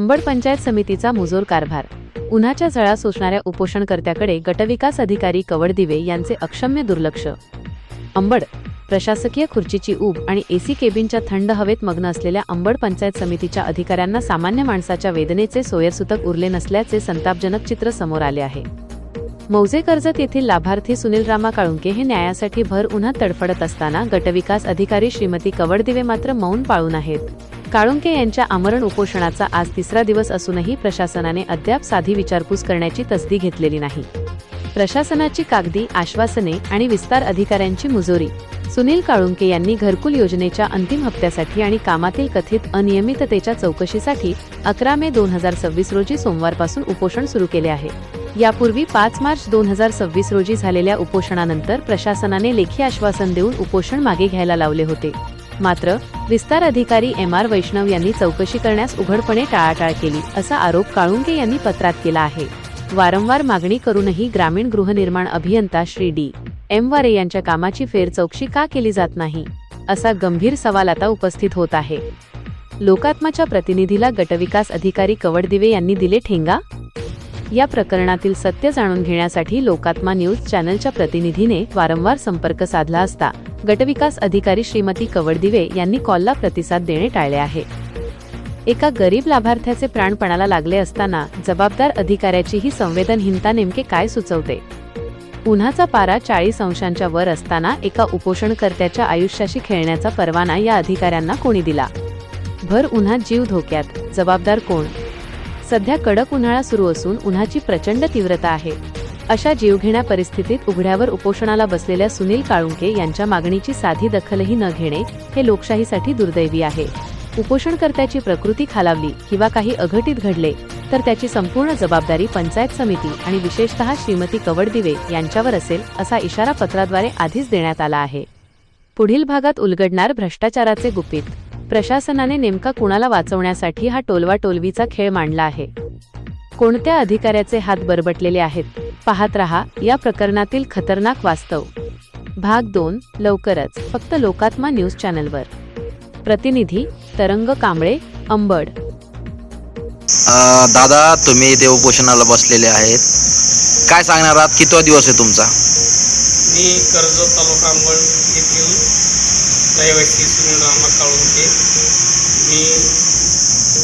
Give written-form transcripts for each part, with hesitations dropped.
अंबड पंचायत समितीचा मुजोर कारभार। उन्हाच्या झळा सोसणाऱ्या उपोषणकर्त्याकडे गटविकास अधिकारी कवडदिवे यांचे अक्षम्य दुर्लक्ष। अंबड प्रशासकीय खुर्चीची ऊब आणि एसी केबिनच्या थंड हवेत मग्न असलेल्या अंबड पंचायत समितीच्या अधिकाऱ्यांना सामान्य माणसाच्या वेदनेचे सोयरसूतक उरले नसल्याचे संतापजनक चित्र समोर आले आहे। मौजे कर्जत येथील लाभार्थी सुनील रामा काळुंके हे न्यायासाठी भर उन्हात तडफडत असताना गटविकास अधिकारी श्रीमती कवडदिवे मात्र मौन पाळून आहेत। काळुंके यांच्या आमरण उपोषणाचा आज तिसरा दिवस असूनही प्रशासनाने अद्याप साधी विचारपूस करण्याची तसदी घेतलेली नाही। प्रशासनाची कागदी आश्वासने आणि विस्तार अधिकाऱ्यांची मुजोरी। सुनील काळुंके यांनी घरकुल योजनेच्या अंतिम हप्त्यासाठी आणि कामातील कथित अनियमिततेच्या चौकशीसाठी 11 मे 2026 रोजी सोमवारपासून उपोषण सुरू केले आहे। यापूर्वी 5 मार्च 2026 रोजी झालेल्या उपोषणानंतर प्रशासनाने लेखी आश्वासन देऊन उपोषण मागे घ्यायला लावले होते। मात्र विस्तार अधिकारी MR वैष्णव यांनी चौकशी करण्यास उघडपणे टाळाटाळ केली असा आरोप काळुंके यांनी पत्रात केला आहे। वारंवार मागणी करूनही ग्रामीण गृहनिर्माण अभियंता श्री D.M. वारे यांच्या कामाची फेरचौकशी का केली जात नाही असा गंभीर सवाल आता उपस्थित होत आहे। लोकात्माच्या प्रतिनिधीला गटविकास अधिकारी कवडदिवे यांनी दिले ठेंगा। या प्रकरणातील सत्य जाणून घेण्यासाठी लोकात्मा न्यूज चॅनलच्या प्रतिनिधीने वारंवार संपर्क साधला असता गटविकास अधिकारी श्रीमती कवडदिवे यांनी कॉलला प्रतिसाद देणे टाळले आहे। एका गरीब लाभार्थ्याचे प्राण पणाला लागले असताना जबाबदार अधिकाऱ्याची ही संवेदनहीनता नेमके काय सुचवते? उन्हाचा पारा 40 अंशांच्या वर असताना एका उपोषणकर्त्याच्या आयुष्याशी खेळण्याचा परवाना या अधिकाऱ्यांना कोणी दिला? भर उन्हात जीव धोक्यात, जबाबदार कोण? सध्या कडक उन्हाळा सुरू असून उन्हाची प्रचंड तीव्रता आहे। अशा जीवघेण्या परिस्थितीत उघड्यावर उपोषणाला बसलेल्या सुनील काळुंके यांच्या मागणीची साधी दखलही न घेणे हे लोकशाहीसाठी दुर्दैवी आहे। उपोषणकर्त्याची प्रकृती खालावली किंवा काही अघटित घडले तर त्याची संपूर्ण जबाबदारी पंचायत समिती आणि विशेषतः श्रीमती कवडदिवे यांच्यावर असेल असा इशारा पत्राद्वारे आधीच देण्यात आला आहे। पुढील भागात उलगडणार भ्रष्टाचाराचे गुपित। प्रशासनाने नेमका कुणाला वाचवण्यासाठी हा टोलवाटोलवीचा खेळ मांडला आहे? कोणत्या अधिकाऱ्याचे हात बरबटलेले आहेत? पाहत रहा या प्रकरणातील खतरनाक वास्तव। भाग 2 लवकरच फक्त लोकात्मा न्यूज चॅनलवर। प्रतिनिधी तरंग कांबळे, अंबड। दादा, तुम्ही इथे उपोषणाला बसलेले आहेत, काय सांगणार आहात? कितवा दिवस आहे तुमचा? मी कर्जत तालुका अंबड येथील रहिवासी सुनील रामा काळुंके। मी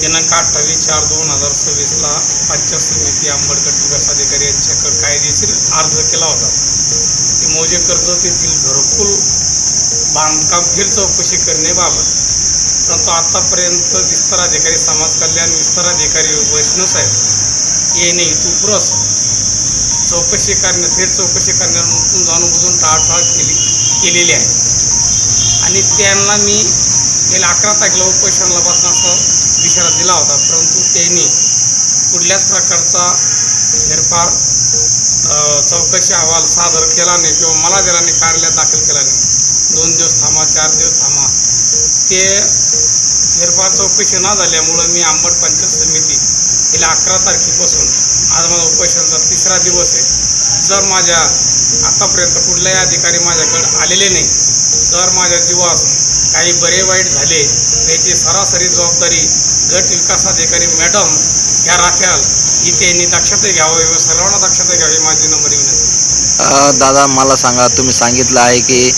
दिनांक 28/4/2026 ला पंचायत समिती अंबड गटविकास अधिकारी यांच्याकडे कायदेशीर अर्ज केला होता की मौजे कर्जत येथील घरकुल बांधकाम फेर चौकशी करण्याबाबत। परंतु आतापर्यंत विस्तार अधिकारी समाज कल्याण विस्तार अधिकारी वैष्णव साहेब यांनी हेतुपुरस्सर फेर चौकशी करण्यातून जाणून टाळाटाळ केलेली आहे आणि त्यांना मी गेल्या 11 तारखेला उपोषणाला बसण्याचा इशारा दिला होता, परंतु त्यांनी कुठल्याच प्रकारचा फेरफार चौकशी अहवाल सादर केला नाही किंवा मला दिला नाही, कार्यालयात दाखल केला नाही। 2 दिवस थांबा, 4 दिवस थांबा, ते फेरफार चौकशी न झाल्यामुळं मी अंबड पंचायत समिती गेल्या 11 तारखेपासून आज माझा उपोषणाचा तिसरा दिवस आहे। जर माझ्या आतापर्यंत कुठलाही अधिकारी माझ्याकडे आलेले नाही, जर माझ्या जीवास काही बरे वाईट झाले त्याची सरासरी जबाबदारी गट विकास अधिकारी मॅडम या राख्याल ही त्यांनी दक्षता घ्यावी व सर्वांना दक्षता घ्यावी माझी नम्र विनंती। दादा, मला सांगा, तुम्ही सांगितलं आहे की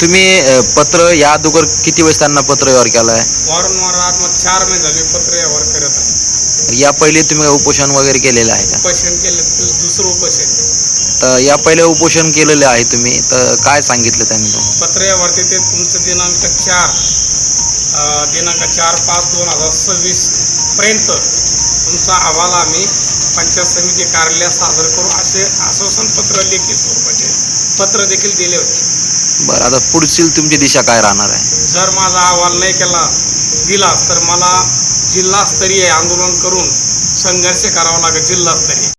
तुम्ही पत्र या अगोदर किती वेळेस त्यांना पत्र व्यवहार केला आहे? वारंवार आज मग 4 महिने झाले पत्र व्यवहार करत आहे। या पहिले तुम्ही उपोषण वगैरे केलेलं आहे का? उपोषण केलं, दुसरं उपोषण। तर या पहिले उपोषण केलेले आहे तुम्ही, तर काय सांगितलं त्यांनी? पत्र व्यवहार ते तुमचं दिनांक 4/5/2026 पर्यंत तुमचा अहवाल आम्ही पंचायत समिती कार्यालयात सादर करू असे आश्वासन पत्र लेखी स्वरूपाचे पत्र देखील दिले होते। बरं, आता पुढची तुमची दिशा काय राहणार आहे? जर माझा अहवाल नाही दिला तर मला जिल्हास्तरीय आंदोलन करून संघर्ष करावा लागेल, जिल्हास्तरीय।